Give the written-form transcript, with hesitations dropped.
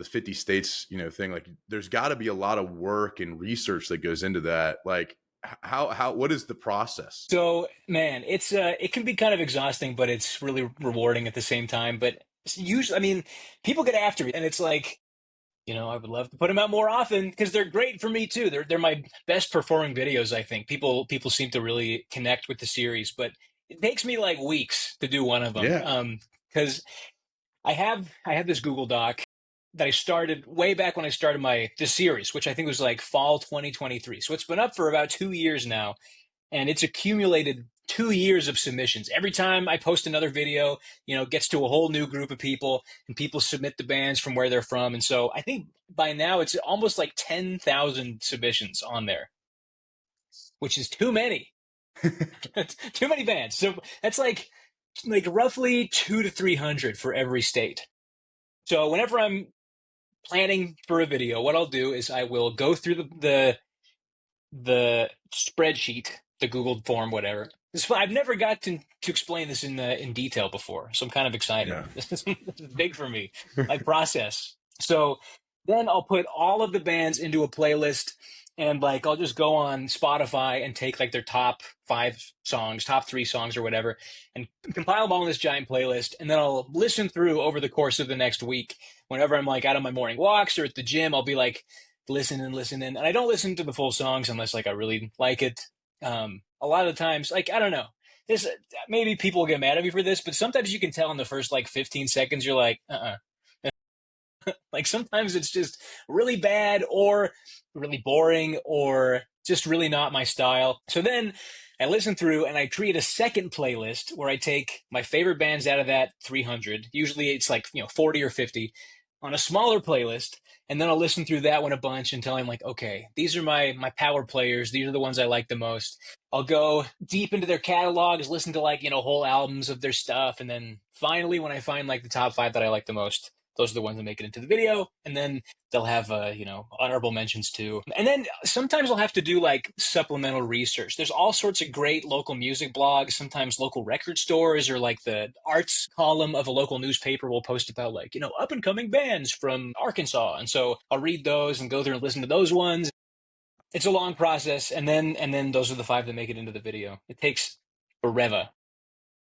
the 50 states, thing, like there's got to be a lot of work and research that goes into that. Like what is the process? So, man, it can be kind of exhausting, but it's really rewarding at the same time. But usually, I mean, people get after me, and it's like, I would love to put them out more often because they're great for me too. They're my best performing videos, I think. People seem to really connect with the series, but it takes me like weeks to do one of them. Yeah. Because I have this Google Doc that I started way back when I started this series, which I think was like fall 2023. So it's been up for about 2 years now, and it's accumulated 2 years of submissions. Every time I post another video, it gets to a whole new group of people, and people submit the bands from where they're from. And so I think by now it's almost like 10,000 submissions on there, which is too many. Too many bands. So that's like roughly 200 to 300 for every state. So whenever I'm planning for a video, what I'll do is I will go through the spreadsheet, the Google form, whatever. I've never got to explain this in detail before, so I'm kind of excited. Yeah. This is big for me, my process. So then I'll put all of the bands into a playlist, and like I'll just go on Spotify and take like their top 5 songs, top 3 songs or whatever, and compile them all in this giant playlist. And then I'll listen through over the course of the next week. Whenever I'm like out on my morning walks or at the gym, I'll be like, listen and listen in. And I don't listen to the full songs unless like I really like it. A lot of the times, like I don't know, this maybe people will get mad at me for this, but sometimes you can tell in the first like 15 seconds you're like, like sometimes it's just really bad or really boring or just really not my style. So then I listen through and I create a second playlist where I take my favorite bands out of that 300. Usually it's like, 40 or 50 on a smaller playlist. And then I'll listen through that one a bunch until I'm like, okay, these are my power players. These are the ones I like the most. I'll go deep into their catalogs, listen to like, whole albums of their stuff. And then finally, when I find like the top 5 that I like the most, those are the ones that make it into the video. And then they'll have, honorable mentions too. And then sometimes I'll have to do like supplemental research. There's all sorts of great local music blogs, sometimes local record stores or like the arts column of a local newspaper will post about like, up and coming bands from Arkansas. And so I'll read those and go through and listen to those ones. It's a long process. And then those are the 5 that make it into the video. It takes forever.